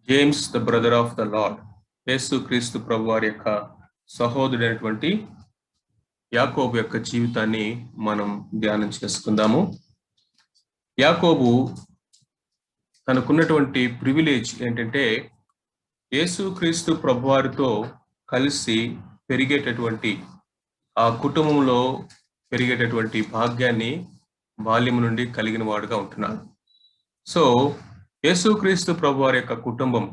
James the brother of the Lord, Yesu Kristu ప్రభు వారి యొక్క సహోదరుడైనటువంటి యాకోబు యొక్క జీవితాన్ని మనం ధ్యానం చేసుకుందాము. యాకోబు తనకున్నటువంటి ప్రివిలేజ్ ఏంటంటే యేసు క్రీస్తు ప్రభు వారితో కలిసి పెరిగేటటువంటి ఆ కుటుంబంలో పెరిగేటటువంటి భాగ్యాన్ని బాల్యం నుండి కలిగిన వాడుగా ఉంటున్నాడు. సో యేసుక్రీస్తు ప్రభు వారి యొక్క కుటుంబం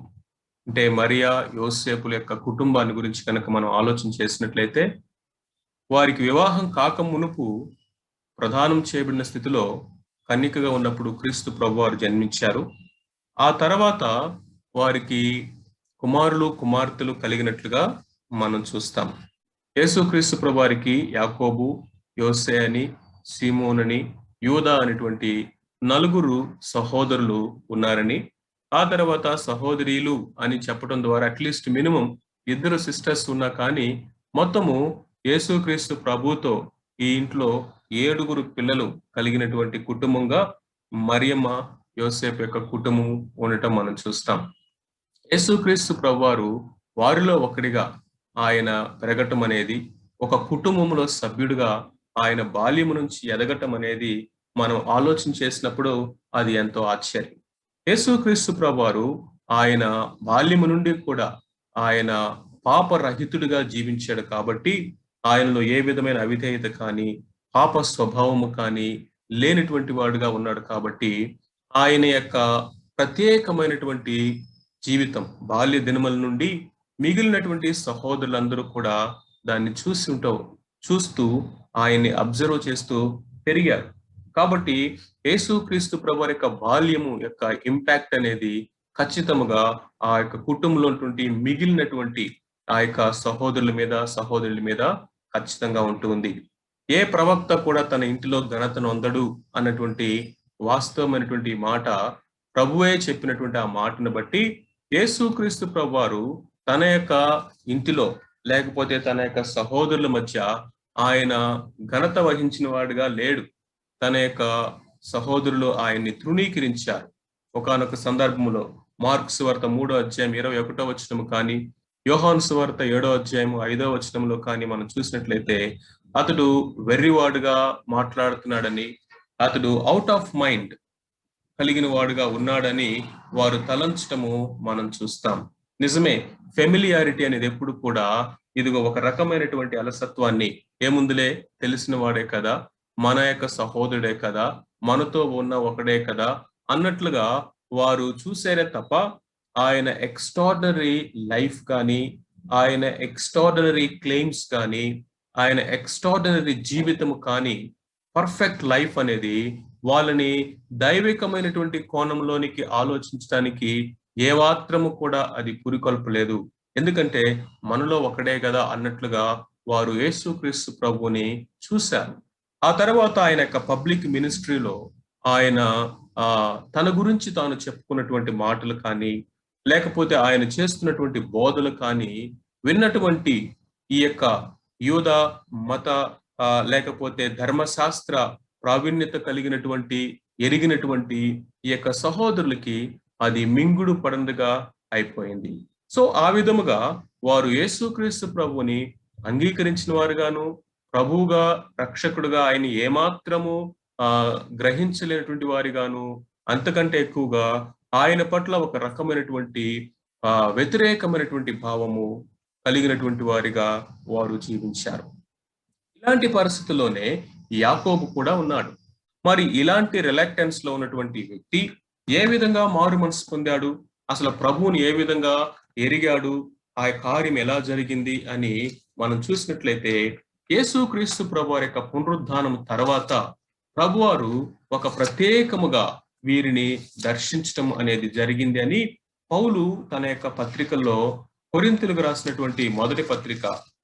అంటే మరియా యోసేపుల యొక్క కుటుంబాన్ని గురించి కనుక మనం ఆలోచన చేసినట్లయితే, వారికి వివాహం కాక మునుపు ప్రదానం చేయబడిన స్థితిలో కన్యకగా ఉన్నప్పుడు క్రీస్తు ప్రభు వారు జన్మించారు. ఆ తర్వాత వారికి కుమారులు కుమార్తెలు కలిగినట్లుగా మనం చూస్తాం. యేసుక్రీస్తు ప్రభు వారికి యాకోబు, యోసే అని, సీమోనని, యూదా అనేటువంటి నలుగురు సహోదరులు ఉన్నారని, ఆ తర్వాత సహోదరీలు అని చెప్పడం ద్వారా అట్లీస్ట్ మినిమం 2 సిస్టర్స్ ఉన్నా కానీ మొత్తము యేసుక్రీస్తు ప్రభుతో ఈ ఇంట్లో 7 పిల్లలు కలిగినటువంటి కుటుంబంగా మరియమ్మ యోసేపు యొక్క కుటుంబం ఉండటం మనం చూస్తాం. యేసుక్రీస్తు ప్రభువారు వారిలో ఒకడిగా ఆయన పెరగటం అనేది, ఒక కుటుంబంలో సభ్యుడిగా ఆయన బాల్యము నుంచి ఎదగటం అనేది మనం ఆలోచన చేసినప్పుడు అది ఎంతో ఆశ్చర్యం. యేసుక్రీస్తు ప్రభువారు ఆయన బాల్యము నుండి కూడా ఆయన పాపరహితుడిగా జీవించాడు కాబట్టి ఆయనలో ఏ విధమైన అవిధేయత కానీ పాప స్వభావము కానీ లేనటువంటి వాడుగా ఉన్నాడు కాబట్టి ఆయన యొక్క ప్రత్యేకమైనటువంటి జీవితం బాల్య దినముల నుండి మిగిలినటువంటి సహోదరులందరూ కూడా దాన్ని చూస్తూ ఆయన్ని అబ్జర్వ్ చేస్తూ పెరిగారు. కాబట్టి యేసుక్రీస్తు ప్రభు యొక్క బాల్యము యొక్క ఇంపాక్ట్ అనేది ఖచ్చితంగా ఆ యొక్క కుటుంబంలో ఉన్నటువంటి మిగిలినటువంటి ఆ యొక్క సహోదరుల మీద ఖచ్చితంగా ఉంటుంది. ఏ ప్రవక్త కూడా తన ఇంటిలో ఘనతను అందడు అన్నటువంటి వాస్తవమైనటువంటి మాట ప్రభువే చెప్పినటువంటి ఆ మాటను బట్టి యేసుక్రీస్తు ప్రభు వారు తన యొక్క ఇంటిలో లేకపోతే తన యొక్క సహోదరుల మధ్య ఆయన ఘనత వహించిన వాడుగా లేడు. తన యొక్క సహోదరులు ఆయన్ని తృణీకరించారు. ఒకానొక సందర్భంలో మార్కు సువార్త 3వ అధ్యాయం 21వ వచనం కానీ, యోహాను సువార్త 7వ అధ్యాయం 5వ వచనంలో కానీ మనం చూసినట్లయితే అతడు వెర్రివాడుగా మాట్లాడుతున్నాడని, అతడు అవుట్ ఆఫ్ మైండ్ కలిగిన వాడుగా ఉన్నాడని వారు తలంచటము మనం చూస్తాం. నిజమే, ఫెమిలియారిటీ అనేది ఎప్పుడు కూడా ఇదిగో ఒక రకమైనటువంటి అలసత్వాన్ని, ఏముందులే తెలిసిన వాడే కదా, మన యొక్క సహోదరుడే కదా, మనతో ఉన్న ఒకడే కదా అన్నట్లుగా వారు చూసేరే తప్ప ఆయన ఎక్స్ట్రార్డినరీ లైఫ్ కానీ, ఆయన ఎక్స్ట్రార్డినరీ క్లెయిమ్స్ కానీ, ఆయన ఎక్స్ట్రార్డినరీ జీవితము కానీ, పర్ఫెక్ట్ లైఫ్ అనేది వాళ్ళని దైవికమైనటువంటి కోణంలోనికి ఆలోచించడానికి ఏ మాత్రము కూడా అది పురికొల్పలేదు. ఎందుకంటే మనలో ఒకడే కదా అన్నట్లుగా వారు యేసుక్రీస్తు ప్రభువుని చూశారు. ఆ తర్వాత ఆయన యొక్క పబ్లిక్ మినిస్ట్రీలో ఆయన తన గురించి తాను చెప్పుకున్నటువంటి మాటలు కానీ, లేకపోతే ఆయన చేస్తున్నటువంటి బోధలు కానీ విన్నటువంటి ఈ యొక్క యూదా మత లేకపోతే ధర్మశాస్త్ర ప్రావీణ్యత కలిగినటువంటి ఎరిగినటువంటి ఈ యొక్క సహోదరులకి అది మింగుడు పడందుగా అయిపోయింది. సో ఆ విధముగా వారు యేసుక్రీస్తు ప్రభువుని అంగీకరించిన వారుగాను, ప్రభువుగా రక్షకుడుగా ఆయన ఏమాత్రము గ్రహించలేనటువంటి వారిగాను, అంతకంటే ఎక్కువగా ఆయన పట్ల ఒక రకమైనటువంటి వ్యతిరేకమైనటువంటి భావము కలిగినటువంటి వారిగా వారు జీవించారు. ఇలాంటి పరిస్థితుల్లోనే యాకోబు కూడా ఉన్నాడు. మరి ఇలాంటి రిలక్టెన్స్ లో ఉన్నటువంటి వ్యక్తి ఏ విధంగా మారు మనసు పొందాడు, అసలు ప్రభువుని ఏ విధంగా ఎరిగాడు, ఆ కార్యం ఎలా జరిగింది అని మనం చూసినట్లయితే, యేసుక్రీస్తు ప్రభు యొక్క పునరుద్ధానం తర్వాత ప్రభువారు ఒక ప్రత్యేకముగా వీరిని దర్శించటం అనేది జరిగింది అని పౌలు తన యొక్క పత్రికల్లో కొరింథీయులకు రాసినటువంటి మొదటి పత్రిక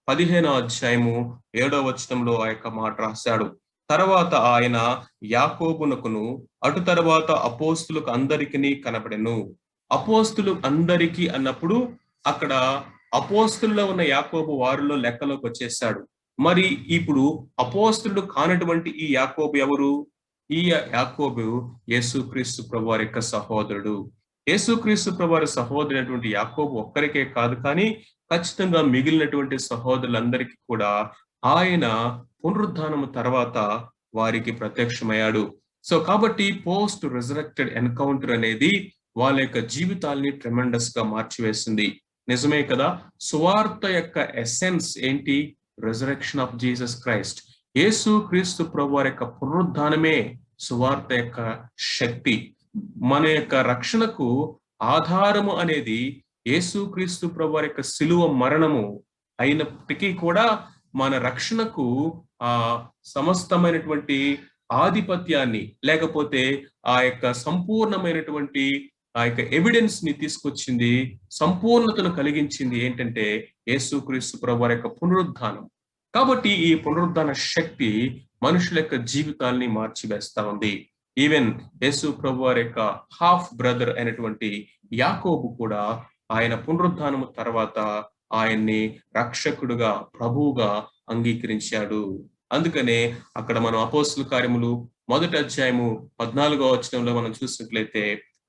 15వ అధ్యాయము 7వ వచనంలో ఆ యొక్క మాట రాశాడు. తర్వాత ఆయన యాకోబునకును అటు తర్వాత అపోస్తులకు అందరికీ కనబడెను. అపోస్తులు అందరికీ అన్నప్పుడు అక్కడ అపోస్తుల్లో ఉన్న యాకోబు వారిలో లెక్కలోకి వచ్చేసాడు. మరి ఇప్పుడు అపోస్తులు కానటువంటి ఈ యాకోబు ఎవరు? ఈ యాకోబు యేసుక్రీస్తు ప్రభు వారి యొక్క సహోదరుడు. యేసుక్రీస్తు ప్రభువారి సహోదరుడైనటువంటి యాకోబు ఒక్కరికే కాదు, కానీ ఖచ్చితంగా మిగిలినటువంటి సహోదరులందరికీ కూడా ఆయన పునరుద్ధానము తర్వాత వారికి ప్రత్యక్షమయ్యాడు. సో కాబట్టి పోస్ట్ రిజరెక్టెడ్ ఎన్కౌంటర్ అనేది వాళ్ళ యొక్క జీవితాల్ని ట్రెమెండస్ గా మార్చివేసింది. నిజమే కదా? సువార్త యొక్క ఎసెన్స్ ఏంటి? Resurrection of Jesus Christ. Yesu Kristu ప్రభువారి యొక్క పునరుద్ధానమే సువార్త యొక్క శక్తి. మన యొక్క రక్షణకు ఆధారము అనేది యేసుక్రీస్తు ప్రభువారి యొక్క శిలువ మరణము అయినప్పటికీ కూడా మన రక్షణకు ఆ సమస్తమైనటువంటి ఆధిపత్యాన్ని, లేకపోతే ఆ యొక్క సంపూర్ణమైనటువంటి ఆ యొక్క ఎవిడెన్స్ ని తీసుకొచ్చింది, సంపూర్ణతను కలిగించింది ఏంటంటే యేసుక్రీస్తు ప్రభువారి యొక్క పునరుద్ధానం. కాబట్టి ఈ పునరుద్ధాన శక్తి మనుషుల యొక్క జీవితాల్ని మార్చివేస్తా ఉంది. ఈవెన్ యేసు ప్రభువారి యొక్క హాఫ్ బ్రదర్ అయినటువంటి యాకోబు కూడా ఆయన పునరుద్ధానము తర్వాత ఆయన్ని రక్షకుడుగా, ప్రభువుగా అంగీకరించాడు. అందుకనే అక్కడ మనం అపోస్తుల కార్యములు 1వ అధ్యాయము 14వ వచనంలో మనం చూసినట్లయితే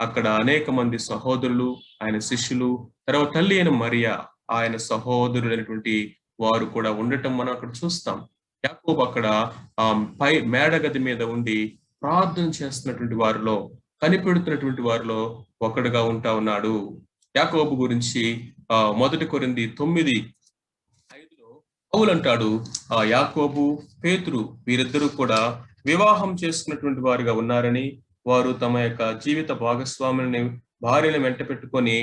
అక్కడ అనేక మంది సహోదరులు, ఆయన శిష్యులు, తర్వాత తల్లి అయిన మరియా, ఆయన సహోదరుడైనటువంటి వారు కూడా ఉండటం మనం అక్కడ చూస్తాం. యాకోబు అక్కడ పై మేడగది మీద ఉండి ప్రార్థన చేస్తున్నటువంటి వారిలో, కనిపెడుతున్నటువంటి వారిలో ఒకడుగా ఉంటా ఉన్నాడు. యాకోబు గురించి 1 కొరింథీ 9:5 పౌలు అంటాడు, యాకోబు, పేతురు వీరిద్దరూ కూడా వివాహం చేసుకున్నటువంటి వారుగా ఉన్నారని, వారు తమ యొక్క జీవిత భాగస్వాములని, భార్యను వెంట పెట్టుకొని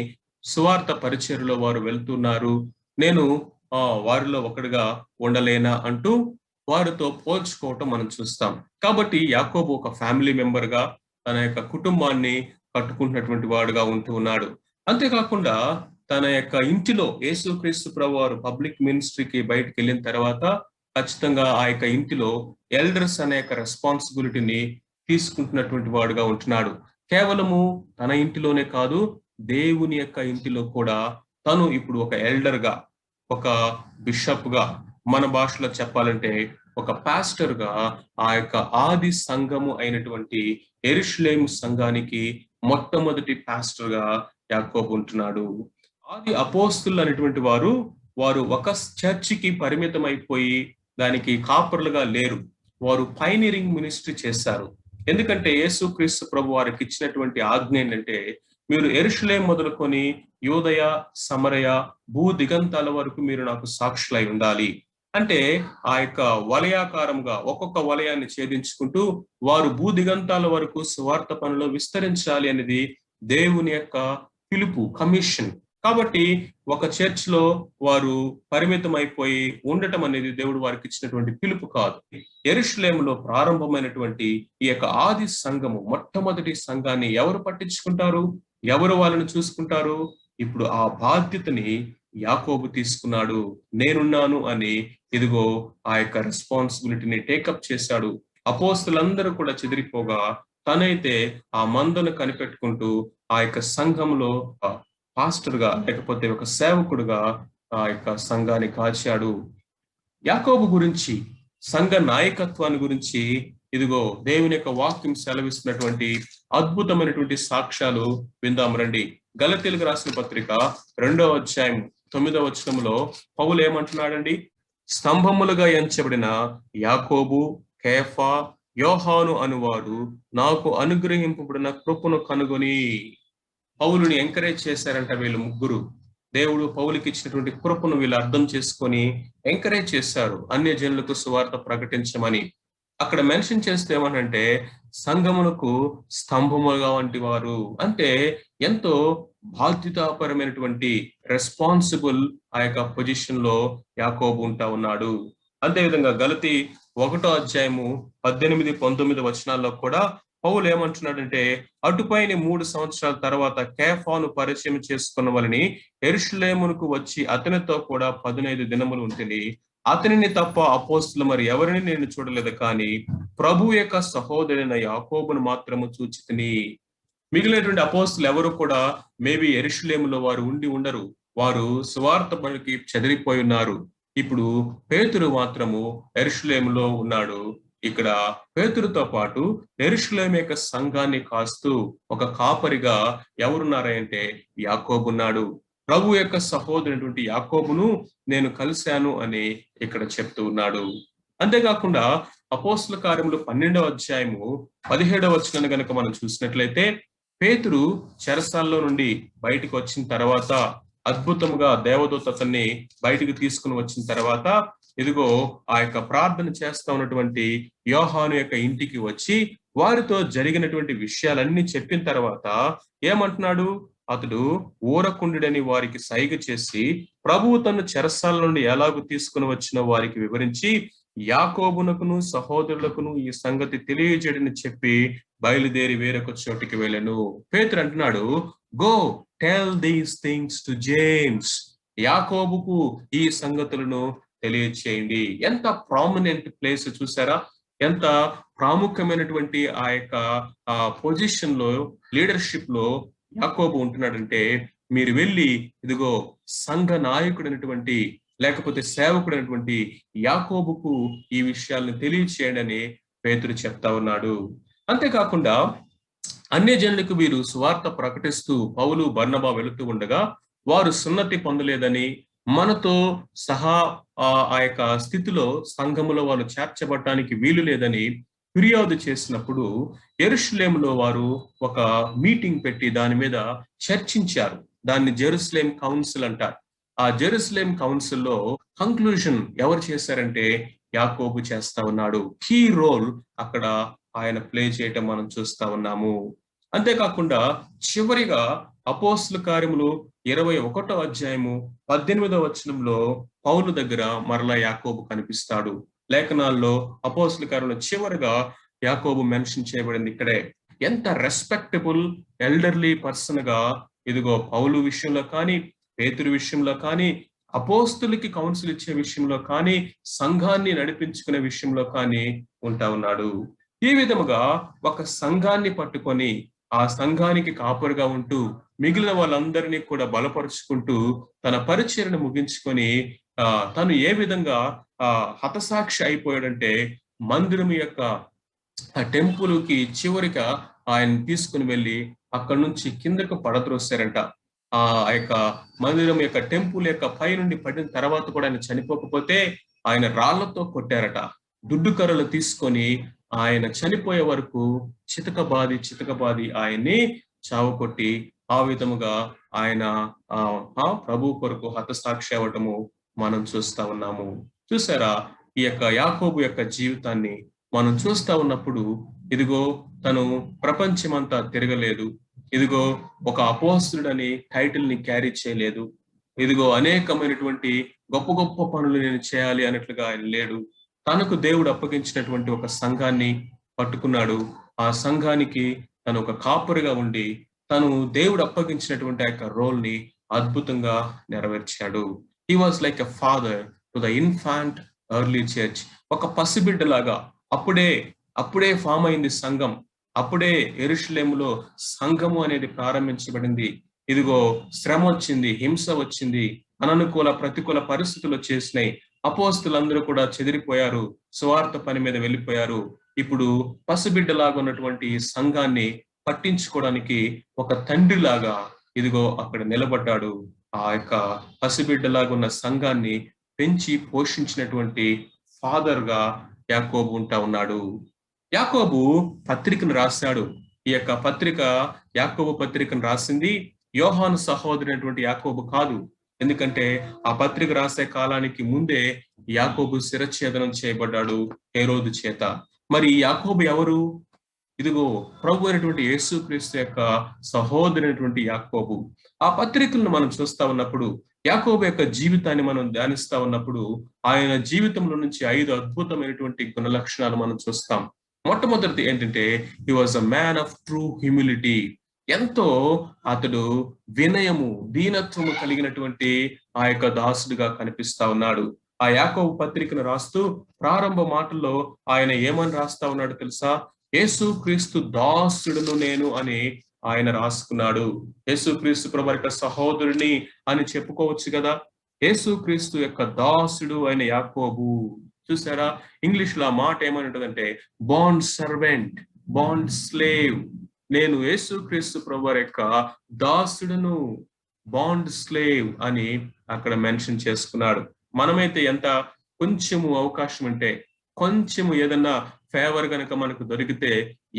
సువార్త పరిచర్యలో వారు వెళ్తున్నారు. నేను వారిలో ఒకడుగా ఉండలేనా అంటూ వారితో పోల్చుకోవటం మనం చూస్తాం. కాబట్టి యాకోబు ఒక ఫ్యామిలీ మెంబర్ గా తన యొక్క కుటుంబాన్ని కట్టుకుంటున్నటువంటి వాడుగా ఉంటూ ఉన్నాడు. అంతేకాకుండా తన యొక్క ఇంటిలో యేసుక్రీస్తు ప్రభువారు పబ్లిక్ మినిస్ట్రీకి బయటకు వెళ్ళిన తర్వాత ఖచ్చితంగా ఆ యొక్క ఇంటిలో ఎల్డర్స్ అనే యొక్క రెస్పాన్సిబిలిటీని తీసుకుంటున్నటువంటి వాడుగా ఉంటున్నాడు. కేవలము తన ఇంటిలోనే కాదు, దేవుని యొక్క ఇంటిలో కూడా తను ఇప్పుడు ఒక ఎల్డర్ గా, ఒక బిషప్ గా, మన భాషలో చెప్పాలంటే ఒక పాస్టర్ గా ఆ యొక్క ఆది సంఘము అయినటువంటి యెరూషలేము సంఘానికి మొట్టమొదటి పాస్టర్ గా యాకోబు ఉంటున్నాడు. ఆది అపోస్తులు అనేటువంటి వారు ఒక చర్చికి పరిమితం అయిపోయి దానికి కాపర్లుగా లేరు. వారు పైనీరింగ్ మినిస్ట్రీ చేశారు. ఎందుకంటే యేసుక్రీస్తు ప్రభు వారికి ఇచ్చినటువంటి ఆజ్ఞ ఏంటంటే, మీరు యెరూషలేము మొదలుకొని యూదయ, సమరయ, భూ దిగంతాల వరకు మీరు నాకు సాక్షులై ఉండాలి. అంటే ఆ యొక్క వలయాకారంగా ఒక్కొక్క వలయాన్ని ఛేదించుకుంటూ వారు భూ దిగంతాల వరకు సువార్త పనిలో విస్తరించాలి అనేది దేవుని యొక్క పిలుపు, కమిషన్. కాబట్టి ఒక చర్చ్ లో వారు పరిమితం అయిపోయి ఉండటం అనేది దేవుడు వారికి ఇచ్చినటువంటి పిలుపు కాదు. యెరూషలేములో ప్రారంభమైనటువంటి ఈ యొక్క ఆది సంఘము, మొట్టమొదటి సంఘాన్ని ఎవరు పట్టించుకుంటారు? ఎవరు వాళ్ళని చూసుకుంటారు? ఇప్పుడు ఆ బాధ్యతని యాకోబు తీసుకున్నాడు. నేనున్నాను అని ఇదిగో ఆ యొక్క రెస్పాన్సిబిలిటీని టేకప్ చేశాడు. అపోస్తులందరూ కూడా చెదిరిపోగా తనైతే ఆ మందను కనిపెట్టుకుంటూ ఆ యొక్క సంఘంలో పాస్టర్ గా, లేకపోతే ఒక సేవకుడుగా ఆ యొక్క సంఘాన్ని కాచాడు. యాకోబు గురించి, సంఘ నాయకత్వాన్ని గురించి ఇదిగో దేవుని యొక్క వాక్యం సెలవిస్తున్నటువంటి అద్భుతమైనటువంటి సాక్ష్యాలు విందాం రండి. గలతీయులకు రాసిన పత్రిక 2వ అధ్యాయం 9వ వచనంలో పౌలు ఏమంటున్నాడండి? స్తంభములుగా ఎంచబడిన యాకోబు, కేఫా, యోహాను అనువారు నాకు అనుగ్రహింపబడిన కృపను కనుగొని. పౌలుని ఎంకరేజ్ చేశారంట వీళ్ళు ముగ్గురు. దేవుడు పౌలుకి ఇచ్చినటువంటి కృపను వీళ్ళు అర్థం చేసుకొని ఎంకరేజ్ చేశారు అన్య జనులకు సువార్త ప్రకటించమని. అక్కడ మెన్షన్ చేస్తే ఏమనంటే సంఘములకు స్తంభములుగా వంటి వారు, అంటే ఎంతో బాధ్యతాపరమైనటువంటి రెస్పాన్సిబుల్ ఆ యొక్క పొజిషన్ లో యాకోబు ఉంటా ఉన్నాడు. అంతేవిధంగా గలతీ 1వ అధ్యాయము 18, 19 వచనాల్లో కూడా పౌలు ఏమంటున్నాడంటే, అటుపైన 3 సంవత్సరాల తర్వాత కేఫాను పరిచయం చేసుకున్న వాళ్ళని యెరూషలేమునకు వచ్చి అతనితో కూడా 15 దినములు ఉంటుంది. అతనిని తప్ప అపోస్తులు మరి ఎవరిని నేను చూడలేదు, కానీ ప్రభు యొక్క సహోదరైన యాకోబును మాత్రము చూచితిని. మిగిలినటువంటి అపోస్తులు ఎవరు కూడా మేబీ యెరూషలేములో వారు ఉండి ఉండరు. వారు సువార్త పనికి చెదిరిపోయి ఉన్నారు. ఇప్పుడు పేతురు మాత్రము యెరూషలేములో ఉన్నాడు. ఇక్కడ పేతురుతో పాటు యెరూషలేము యొక్క సంఘాన్ని కాస్తూ ఒక కాపరిగా ఎవరున్నారంటే యాకోబున్నాడు. ప్రభు యొక్క సహోదరుడైనటువంటి యాకోబును నేను కలిశాను అని ఇక్కడ చెప్తూ ఉన్నాడు. అంతేకాకుండా అపోస్తుల కార్యములు 12వ అధ్యాయము 17వ వచనాన్ని గనుక మనం చూసినట్లయితే, పేతురు చెరసాల్లో నుండి బయటకు వచ్చిన తర్వాత అద్భుతముగా దేవదూత అతన్ని బయటికి తీసుకుని వచ్చిన తర్వాత, ఇదిగో ఆ యొక్క ప్రార్థన చేస్తా ఉన్నటువంటి యోహాను యొక్క ఇంటికి వచ్చి వారితో జరిగినటువంటి విషయాలన్నీ చెప్పిన తర్వాత ఏమంటున్నాడు? అతడు ఊరకుండుడని వారికి సైగ చేసి ప్రభువు తను చెరసాల నుండి ఎలాగూ తీసుకుని వచ్చిన వారికి వివరించి యాకోబునకును సహోదరులకును ఈ సంగతి తెలియజేయడని చెప్పి బయలుదేరి వేరొక చోటికి వెళ్ళను. పేతురు అంటున్నాడు, go tell these things to James. యాకోబుకు ఈ సంగతులను తెలియచేయండి. ఎంత ప్రామినెంట్ ప్లేస్ చూసారా? ఎంత ప్రాముఖ్యమైనటువంటి ఆ యొక్క పొజిషన్ లో, లీడర్షిప్ లో యాకోబు ఉంటున్నాడంటే, మీరు వెళ్ళి ఇదిగో సంఘ నాయకుడైనటువంటి లేకపోతే సేవకుడైనటువంటి యాకోబుకు ఈ విషయాలను తెలియచేయండి అని పేతురు చెప్తా ఉన్నాడు. అంతేకాకుండా అన్యజనులకు వీరు సువార్త ప్రకటిస్తూ పౌలు బర్నబా వెళుతూ ఉండగా వారు సున్నతి పొందలేదని, మనతో సహా ఆ యొక్క స్థితిలో సంఘములో వాళ్ళు చేర్చబడటానికి వీలు లేదని ఫిర్యాదు చేసినప్పుడు యెరూషలేములో వారు ఒక మీటింగ్ పెట్టి దాని మీద చర్చించారు. దాన్ని జెరూసలేం కౌన్సిల్ అంటారు. ఆ జెరూసలేం కౌన్సిల్లో కంక్లూజన్ ఎవరు చేశారంటే యాకోబు చేస్తా ఉన్నాడు. కీ రోల్ అక్కడ ఆయన ప్లే చేయటం మనం చూస్తా ఉన్నాము. అంతేకాకుండా చివరిగా అపోస్తుల కార్యములు 21వ అధ్యాయము 18వ వచనంలో పౌలు దగ్గర మరలా యాకోబు కనిపిస్తాడు. లేఖనాల్లో అపోస్తుల కార్యంలో చివరిగా యాకోబు మెన్షన్ చేయబడింది ఇక్కడే. ఎంత రెస్పెక్టబుల్ ఎల్డర్లీ పర్సన్ గా ఇదిగో పౌలు విషయంలో కానీ, పేతురు విషయంలో కానీ, అపోస్తులకి కౌన్సిల్ ఇచ్చే విషయంలో కానీ, సంఘాన్ని నడిపించుకునే విషయంలో కానీ ఉంటా ఉన్నాడు. ఈ విధముగా ఒక సంఘాన్ని పట్టుకొని ఆ సంఘానికి కాపరిగా ఉంటూ మిగిలిన వాళ్ళందరినీ కూడా బలపరుచుకుంటూ తన పరిచర్యను ముగించుకొని తను ఏ విధంగా హతసాక్షి అయిపోయాడంటే, మందిరం యొక్క టెంపుల్కి చివరిగా ఆయన తీసుకుని వెళ్ళి అక్కడి నుంచి కిందకు పడద్రోసారంట. ఆ యొక్క మందిరం యొక్క టెంపుల్ యొక్క పై నుండి పడిన తర్వాత కూడా ఆయన చనిపోకపోతే ఆయన రాళ్లతో కొట్టారట. దుడ్డు కర్రలు తీసుకొని ఆయన చనిపోయే వరకు చితకబాది ఆయన్ని చావు కొట్టి ఆ విధముగా ఆయన ప్రభు కొరకు హతసాక్షి అవ్వటము మనం చూస్తా ఉన్నాము. చూసారా? ఈ యొక్క యాకోబు యొక్క జీవితాన్ని మనం చూస్తా ఉన్నప్పుడు ఇదిగో తను ప్రపంచమంతా తిరగలేదు. ఇదిగో ఒక అపోస్తుడని టైటిల్ ని క్యారీ చేయలేదు. ఇదిగో అనేకమైనటువంటి గొప్ప గొప్ప పనులు నేను చేయాలి అన్నట్లుగా ఆయన లేడు. తనకు దేవుడు అప్పగించినటువంటి ఒక సంఘాన్ని పట్టుకున్నాడు. ఆ సంఘానికి తను ఒక కాపురిగా ఉండి తను దేవుడు అప్పగించినటువంటి ఆ యొక్క రోల్ ని అద్భుతంగా నెరవేర్చాడు. He was like a father to the infant early church. ఒక పసిబిడ్డలాగా అప్పుడే ఫామ్ అయింది సంఘం. అప్పుడే యెరూషలేములో సంఘము అనేది ప్రారంభించబడింది. ఇదిగో శ్రమ వచ్చింది, హింస వచ్చింది, అననుకూల ప్రతికూల పరిస్థితులు వచ్చేసినాయి. అపోస్తులందరూ కూడా చెదిరిపోయారు, సువార్త పని మీద వెళ్ళిపోయారు. ఇప్పుడు పసిబిడ్డలాగా ఉన్నటువంటి సంఘాన్ని పట్టించుకోవడానికి ఒక తండ్రిలాగా ఇదిగో అక్కడ నిలబడ్డాడు. ఆ యొక్క పసిబిడ్డలాగా ఉన్న సంఘాన్ని పెంచి పోషించినటువంటి ఫాదర్ గా యాకోబు ఉంటా ఉన్నాడు. యాకోబు పత్రికను రాశాడు. ఈ యొక్క పత్రిక, యాకోబు పత్రికను రాసింది యోహాను సహోదరుడైనటువంటి యాకోబు కాదు. ఎందుకంటే ఆ పత్రిక రాసే కాలానికి ముందే యాకోబు శిరఛేదనం చేయబడ్డాడు హేరోదు చేత. మరి యాకోబు ఎవరు? ఇదిగో ప్రభు అయినటువంటి యేసుక్రీస్తు యొక్క సహోదరుడైనటువంటి యాకోబు. ఆ పత్రికలను మనం చూస్తా ఉన్నప్పుడు, యాకోబు యొక్క జీవితాన్ని మనం ధ్యానిస్తా ఉన్నప్పుడు ఆయన జీవితంలో నుంచి 5 అద్భుతమైనటువంటి గుణ లక్షణాలు మనం చూస్తాం. మొట్టమొదటిది ఏంటంటే, హి was a man of true humility. ఎంతో అతడు వినయము, దీనత్వము కలిగినటువంటి ఆ యొక్క దాసుడుగా కనిపిస్తా ఉన్నాడు. ఆ యాకోబు పత్రికను రాస్తూ ప్రారంభ మాటల్లో ఆయన ఏమని రాస్తా ఉన్నాడు తెలుసా? యేసుక్రీస్తు దాసుడును నేను అని ఆయన రాసుకున్నాడు. యేసుక్రీస్తు ప్రభు యొక్క సహోదరుని అని చెప్పుకోవచ్చు కదా. యేసుక్రీస్తు యొక్క దాసుడు అయిన యాకోబు. చూసారా, ఇంగ్లీష్ లో ఆ మాట ఏమని ఉంటుందంటే బాండ్ సర్వెంట్, బాండ్ స్లేవ్. నేను యేసుక్రీస్తు ప్రభువారి యొక్క దాసుడును, బాండ్ స్లేవ్ అని అక్కడ మెన్షన్ చేసుకున్నాడు. మనమైతే ఎంత కొంచెము అవకాశం ఉంటే, కొంచెము ఏదన్నా ఫేవర్ గనక మనకు దొరికితే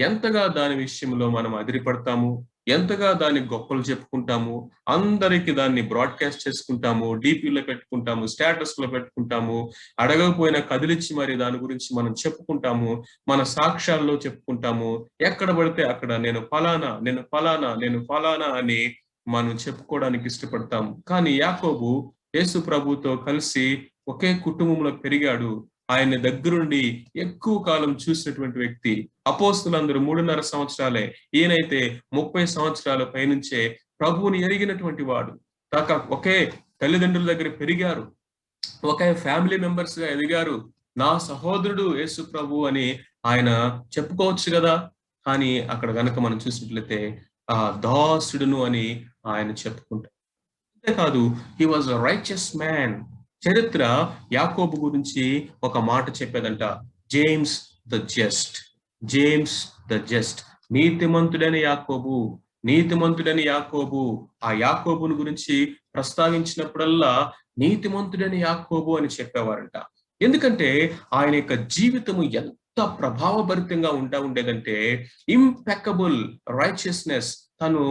ఎంతగా దాని విషయంలో మనం అదిరిపడతాము, ఎంతగా దాన్ని గొప్పలు చెప్పుకుంటాము, అందరికి దాన్ని బ్రాడ్కాస్ట్ చేసుకుంటాము, డీపీలో పెట్టుకుంటాము, స్టేటస్ లో పెట్టుకుంటాము, అడగకపోయినా కదిలిచ్చి మరి దాని గురించి మనం చెప్పుకుంటాము, మన సాక్ష్యాల్లో చెప్పుకుంటాము. ఎక్కడ పడితే అక్కడ నేను ఫలానా, నేను ఫలానా, నేను ఫలానా అని మనం చెప్పుకోవడానికి ఇష్టపడతాము. కానీ యాకోబు యేసు ప్రభుతో కలిసి ఒకే కుటుంబంలో పెరిగాడు. ఆయన దగ్గరుండి ఎక్కువ కాలం చూసినటువంటి వ్యక్తి. అపోస్తులందరూ 3.5 సంవత్సరాలే, ఈయనైతే 30 సంవత్సరాల పైనుంచే ప్రభువుని ఎరిగినటువంటి వాడు. ఒకే తల్లిదండ్రుల దగ్గర పెరిగారు, ఒకే ఫ్యామిలీ మెంబర్స్ గా ఎదిగారు. నా సహోదరుడు యేసు ప్రభు అని ఆయన చెప్పుకోవచ్చు కదా. కానీ అక్కడ గనక మనం చూసినట్లయితే ఆ దాసుడును అని ఆయన చెప్పుకుంటారు. అంతేకాదు, he was a righteous man. చరిత్ర యాకోబు గురించి ఒక మాట చెప్పేదంట, James the just, James the just, నీతిమంతుడని యాకోబు, నీతిమంతుడని యాకోబు. ఆ యాకోబుని గురించి ప్రస్తావించినప్పుడల్లా నీతిమంతుడని యాకోబు అని చెప్పేవారంట. ఎందుకంటే ఆయన యొక్క జీవితము ఎంత ప్రభావభరితంగా ఉండేదంటే ఇంపెక్కబుల్ రైచియస్నెస్. తను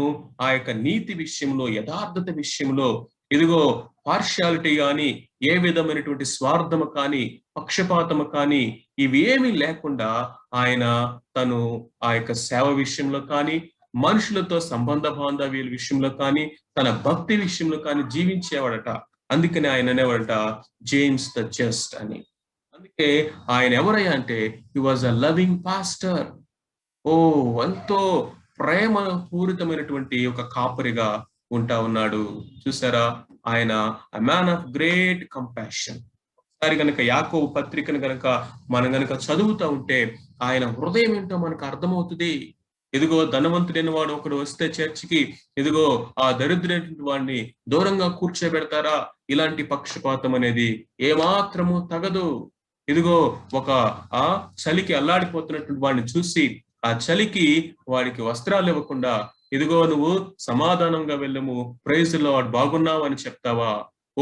ఆ యొక్క నీతి విషయంలో, యథార్థత విషయంలో, ఇదిగో పార్షియాలిటీ కానీ, ఏ విధమైనటువంటి స్వార్థము కానీ, పక్షపాతము కానీ ఇవేమీ లేకుండా ఆయన తను ఆ యొక్క సేవ విషయంలో కానీ, మనుషులతో సంబంధ బాంధవ్యాల విషయంలో కానీ, తన భక్తి విషయంలో కానీ జీవించేవాడట. అందుకని ఆయన అనేవాడట జేమ్స్ ద జస్ట్ అని. అందుకే ఆయన ఎవరయ్యా అంటే he was a loving pastor. ఓ ఎంతో ప్రేమ పూరితమైనటువంటి ఒక కాపరిగా ఉంటా ఉన్నాడు. చూసారా, ఆయన a man of great compassion. ఒకసారి గనక యాకోబు పత్రికను గనక మనం గనక చదువుతా ఉంటే ఆయన హృదయం ఏంటో మనకు అర్థమవుతుంది. ఇదిగో ధనవంతుడైన వాడు ఒకడు వస్తే చర్చికి, ఇదిగో ఆ దరిద్రుడైనటువంటి వాడిని దూరంగా కూర్చోబెడతారా? ఇలాంటి పక్షపాతం అనేది ఏమాత్రము తగదు. ఇదిగో ఒక చలికి అల్లాడిపోతున్నటువంటి వాడిని చూసి ఆ చలికి వాడికి వస్త్రాలు ఇవ్వకుండా, ఇదిగో నువ్వు సమాధానంగా వెళ్ళము, ప్రైజ్ లార్డ్, బాగున్నావు అని చెప్తావా?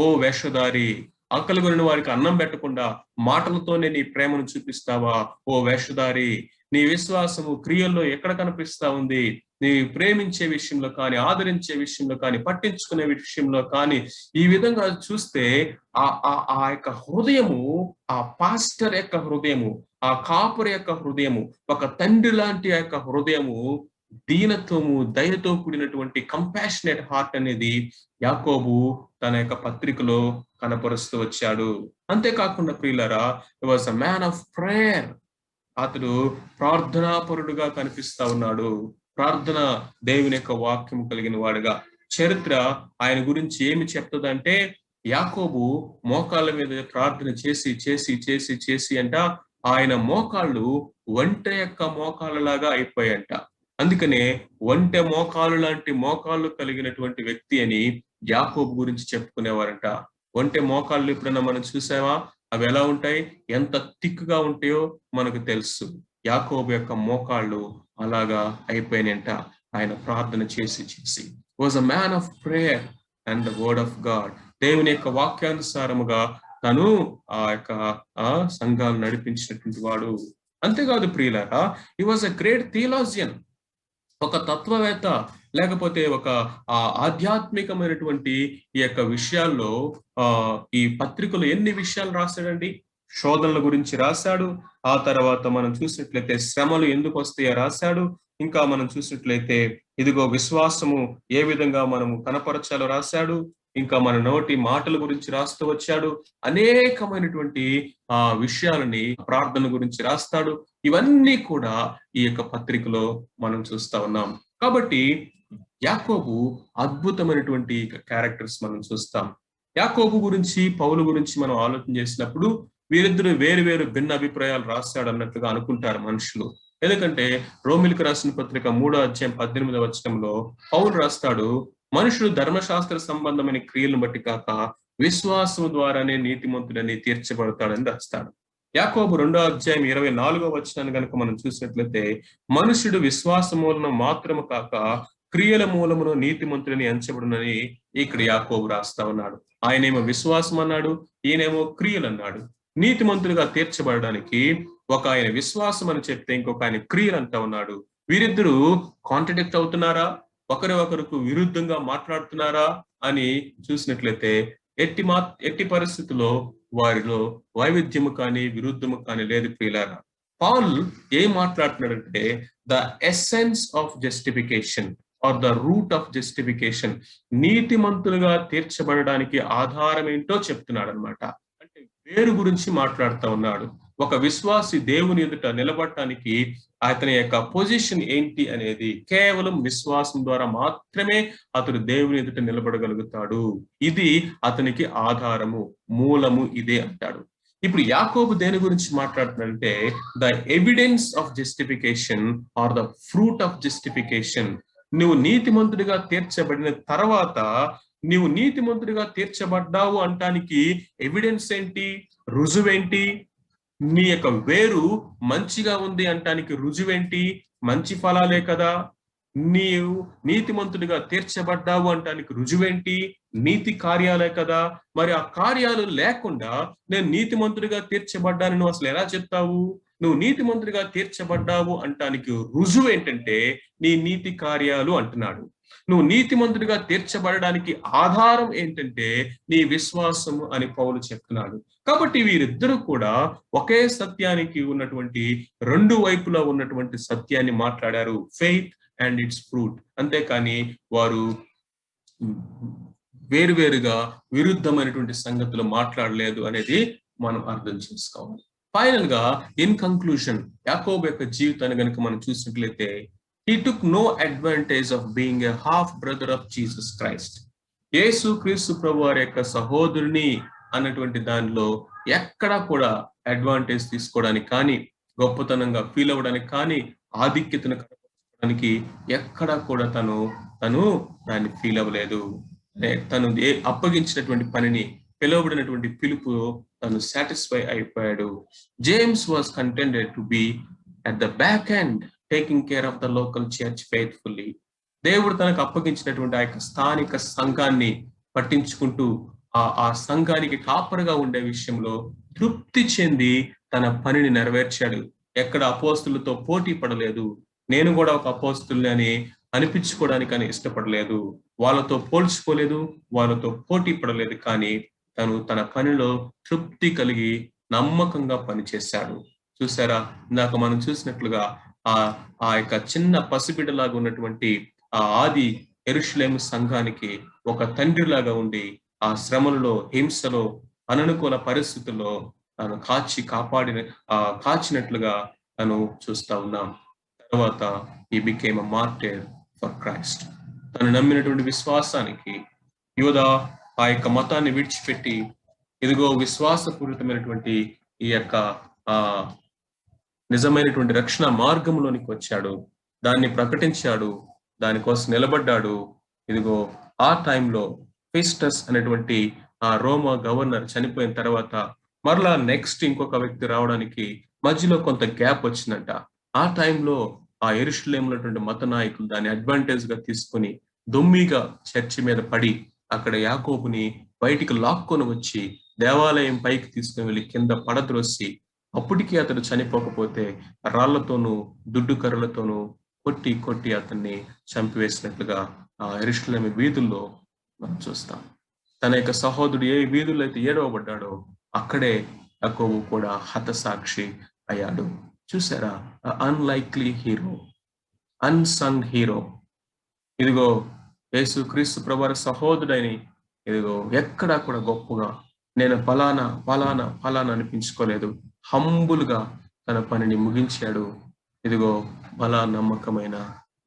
ఓ వేషధారి, ఆకలి కొనిన వారికి అన్నం పెట్టకుండా మాటలతోనే నీ ప్రేమను చూపిస్తావా? ఓ వేషధారి, నీ విశ్వాసము క్రియల్లో ఎక్కడ కనిపిస్తా ఉంది? నీ ప్రేమించే విషయంలో కానీ, ఆదరించే విషయంలో కానీ, పట్టించుకునే విషయంలో కానీ ఈ విధంగా చూస్తే ఆ యొక్క హృదయము, ఆ పాస్టర్ యొక్క హృదయము, ఆ కాపురి యొక్క హృదయము, ఒక తండ్రి లాంటి యొక్క హృదయము, దీనత్వము, దయతో కూడినటువంటి కంపాషనేట్ హార్ట్ అనేది యాకోబు తన యొక్క పత్రికలో కనపరుస్తూ వచ్చాడు. అంతేకాకుండా ప్రియులారా, హి was a man of prayer. అతడు ప్రార్థనాపరుడుగా కనిపిస్తా ఉన్నాడు. ప్రార్థన, దేవుని యొక్క వాక్యం కలిగిన వాడుగా. చరిత్ర ఆయన గురించి ఏమి చెప్తుందంటే యాకోబు మోకాళ్ళ మీద ప్రార్థన చేసి చేసి చేసి చేసి అంట ఆయన మోకాళ్ళు ఒంటె యొక్క మోకాళ్ళలాగా అయిపోయాయంట. అందుకనే ఒంటె మోకాలు లాంటి మోకాళ్ళు కలిగినటువంటి వ్యక్తి అని యాకోబు గురించి చెప్పుకునేవారంట. ఒంటె మోకాళ్ళు ఎప్పుడైనా మనం చూసావా? అవి ఎలా ఉంటాయి, ఎంత థిక్గా ఉంటాయో మనకు తెలుసు. యాకోబు యొక్క మోకాళ్ళు అలాగా అయిపోయినంట ఆయన ప్రార్థన చేసి చేసి. Was a man of prayer and the word of God. దేవుని యొక్క వాక్యానుసారముగా తను ఆ యొక్క సంఘాలు నడిపించినటువంటి వాడు. అంతేకాదు ప్రియులారా, హి వాజ్ అ గ్రేట్ థియాలజియన్. ఒక తత్వవేత్త, లేకపోతే ఒక ఆధ్యాత్మికమైనటువంటి ఈ యొక్క విషయాల్లో ఈ పత్రికలు ఎన్ని విషయాలు రాశాడండి. శోధనల గురించి రాశాడు, ఆ తర్వాత మనం చూసినట్లయితే శ్రమలు ఎందుకు వస్తాయో రాశాడు, ఇంకా మనం చూసినట్లయితే ఇదిగో విశ్వాసము ఏ విధంగా మనము కనపరచాలో రాశాడు, ఇంకా మన నోటి మాటల గురించి రాస్తూ వచ్చాడు. అనేకమైనటువంటి విషయాలని, ప్రార్థన గురించి రాస్తాడు. ఇవన్నీ కూడా ఈ యొక్క పత్రికలో మనం చూస్తా ఉన్నాం. కాబట్టి యాకోబు అద్భుతమైనటువంటి క్యారెక్టర్స్ మనం చూస్తాం. యాకోబు గురించి, పౌలు గురించి మనం ఆలోచన చేసినప్పుడు వీరిద్దరు వేరు వేరు భిన్న అభిప్రాయాలు రాస్తాడు అన్నట్లుగా అనుకుంటారు మనుషులు. ఎందుకంటే రోమిలికి రాసిన పత్రిక 3వ అధ్యాయం 18వ వచనంలో పౌలు రాస్తాడు, మనుషుడు ధర్మశాస్త్ర సంబంధమైన క్రియలను బట్టి కాక విశ్వాసం ద్వారానే నీతిమంతుడని తీర్చబడతాడని రాస్తాడు. యాకోబు 2:24 కనుక మనం చూసినట్లయితే, మనుషుడు విశ్వాస మూలన మాత్రము కాక క్రియల మూలమును నీతిమంతులని ఎంచబడునని ఇక్కడ యాకోబు రాస్తా ఉన్నాడు. ఆయనేమో విశ్వాసం అన్నాడు, ఈయనేమో క్రియలు అన్నాడు. నీతిమంతులుగా తీర్చబడడానికి ఒక ఆయన విశ్వాసం అని చెప్తే ఇంకొక ఆయన క్రియలు అంటా ఉన్నాడు. వీరిద్దరూ కాంట్రడిక్ట్ అవుతున్నారా, ఒకరికి విరుద్ధంగా మాట్లాడుతున్నారా అని చూసినట్లయితే ఎట్టి పరిస్థితుల్లో వారిలో వైవిధ్యము కానీ విరుద్ధము కానీ లేదు ప్రియులారా. పాల్ ఏం మాట్లాడుతున్నాడంటే the essence of justification or the root of justification, నీతిమంతులుగా తీర్చబడడానికి ఆధారం ఏంటో చెప్తున్నాడు అనమాట. అంటే వేరు గురించి మాట్లాడుతూ ఉన్నాడు. ఒక విశ్వాసి దేవుని ఎదుట నిలబడటానికి అతని యొక్క పొజిషన్ ఏంటి అనేది కేవలం విశ్వాసం ద్వారా మాత్రమే అతడు దేవుని ఎదుట నిలబడగలుగుతాడు. ఇది అతనికి ఆధారము, మూలము ఇదే అంటాడు. ఇప్పుడు యాకోబు దేని గురించి మాట్లాడుతున్నాడంటే the evidence of justification or the fruit of justification. నువ్వు నీతిమంతుడిగా తీర్చబడిన తర్వాత నీవు నీతిమంతుడిగా తీర్చబడ్డావు అంటానికి ఎవిడెన్స్ ఏంటి, రుజువేంటి? నీ యొక్క వేరు మంచిగా ఉంది అంటానికి రుజువేంటి? మంచి ఫలాలే కదా. నీవు నీతిమంతుడిగా తీర్చబడ్డావు అంటానికి రుజువేంటి? నీతి కార్యాలే కదా. మరి ఆ కార్యాలు లేకుండా నేను నీతిమంతుడిగా తీర్చబడ్డాను నువ్వు అసలు ఎలా చెప్తావు? నువ్వు నీతిమంతుడిగా తీర్చబడ్డావు అంటానికి రుజువు ఏంటంటే నీ నీతి కార్యాలు అంటున్నాడు. నువ్వు నీతిమంతుడిగా తీర్చబడడానికి ఆధారం ఏంటంటే నీ విశ్వాసము అని పౌలు చెప్తున్నాడు. కాబట్టి వీరిద్దరూ కూడా ఒకే సత్యానికి ఉన్నటువంటి రెండు వైపులా ఉన్నటువంటి సత్యాన్ని మాట్లాడారు, ఫెయిత్ అండ్ ఇట్స్ ఫ్రూట్. అంతేకాని వారు వేరువేరుగా విరుద్ధమైనటువంటి సంగతులు మాట్లాడలేదు అనేది మనం అర్థం చేసుకోవాలి. ఫైనల్ గా ఇన్ కంక్లూషన్ యాకోబు యొక్క జీవితాన్ని కనుక మనం చూసినట్లయితే he took no advantage of being a half brother of Jesus Christ. యేసు క్రీస్తు ప్రభు వారి యొక్క సహోదరుని అన్నటువంటి దానిలో ఎక్కడా కూడా అడ్వాంటేజ్ తీసుకోవడానికి కానీ, గొప్పతనంగా ఫీల్ అవ్వడానికి కానీ, ఆధిక్యతను కనపరచడానికి ఎక్కడా కూడా తను దాన్ని ఫీల్ అవ్వలేదు. తను అప్పగించినటువంటి పనిని, పిలువబడినటువంటి పిలుపు తను సాటిస్ఫై అయిపోయాడు. James was కంటెంటెడ్ to be at the back end taking care of the local church faithfully. దేవుడు తనకు అప్పగించినటువంటి ఆ యొక్క స్థానిక సంఘాన్ని పట్టించుకుంటూ ఆ సంఘానికి కాపరిగా ఉండే విషయంలో తృప్తి చెంది తన పనిని నెరవేర్చాడు. ఎక్కడ అపోస్తులతో పోటీ పడలేదు. నేను కూడా ఒక అపోస్తుల్ని అని అనిపించుకోవడానికి అని ఇష్టపడలేదు. వాళ్ళతో పోల్చుకోలేదు, వాళ్ళతో పోటీ పడలేదు. కానీ తను తన పనిలో తృప్తి కలిగి నమ్మకంగా పనిచేశాడు. చూసారా, ఇందాక మనం చూసినట్లుగా ఆ యొక్క చిన్న పసిబిడ్డలాగా ఉన్నటువంటి ఆ ఆది యెరూషలేము సంఘానికి ఒక తండ్రిలాగా ఉండి ఆ శ్రమలలో, హింసలో, అననుకూల పరిస్థితుల్లో తను కాచినట్లుగా తను చూస్తా ఉన్నాం. తర్వాత he became a martyr for Christ. తను నమ్మినటువంటి విశ్వాసానికి యూదా ఆ యొక్క మతాన్ని విడిచిపెట్టి ఇదిగో విశ్వాసపూరితమైనటువంటి ఈ యొక్క నిజమైనటువంటి రక్షణ మార్గంలోనికి వచ్చాడు. దాన్ని ప్రకటించాడు, దానికోసం నిలబడ్డాడు. ఇదిగో ఆ టైంలో ఫెస్టస్ అనేటువంటి ఆ రోమా గవర్నర్ చనిపోయిన తర్వాత మరలా నెక్స్ట్ ఇంకొక వ్యక్తి రావడానికి మధ్యలో కొంత గ్యాప్ వచ్చిందంట. ఆ టైంలో ఆ యెరూషలేములో మత నాయకులు దాన్ని అడ్వాంటేజ్ గా తీసుకుని దొమ్మిగా చర్చి మీద పడి అక్కడ యాకోబుని బయటికి లాక్కొని వచ్చి దేవాలయం పైకి తీసుకుని వెళ్ళి కింద పడద్రోసి అప్పటికి అతడు చనిపోకపోతే రాళ్లతోనూ దుడ్డు కర్రలతోనూ కొట్టి కొట్టి అతన్ని చంపివేసినట్లుగా ఆ యెరూషలేము వీధుల్లో మనం చూస్తాం. తన యొక్క సహోదరుడు ఏ వీధుల్లో అయితే ఏడవబడ్డాడో అక్కడే యాకోబు కూడా హతసాక్షి అయ్యాడు. చూసారా, అన్లైక్లీ హీరో, అన్సంగ్ హీరో. ఇదిగో యేసు క్రీస్తు ప్రభువారి సహోదరుడని ఇదిగో ఎక్కడా కూడా గొప్పగా నేను ఫలానా ఫలానా ఫలానా అనిపించుకోలేదు. హంబుల్గా తన పనిని ముగించాడు. ఇదిగో బలా నమ్మకమైన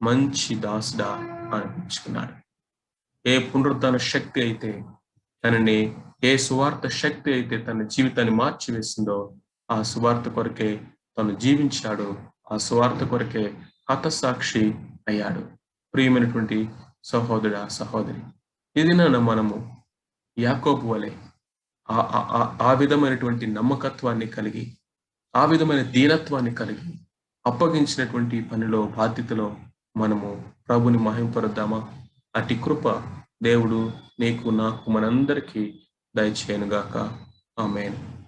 మంచి దాసుడా అనిపించుకున్నాడు. ఏ పునరుద్ధరణ శక్తి అయితే తనని, ఏ సువార్త శక్తి అయితే తన జీవితాన్ని మార్చివేసిందో ఆ సువార్త కొరకే తను జీవించాడు. ఆ సువార్త కొరకే హతసాక్షి అయ్యాడు. ప్రియమైనటువంటి సహోదరుడా, సహోదరి, ఇది మనము యాకోబు వలె ఆ విధమైనటువంటి నమ్మకత్వాన్ని కలిగి ఆ విధమైన దీనత్వాన్ని కలిగి అప్పగించినటువంటి పనిలో బాధ్యతలో మనము ప్రభుని మహింపరుద్దామా? అట్టి కృప దేవుడు నీకు నాకు మనందరికీ దయచేయనుగాక. ఆమేన్.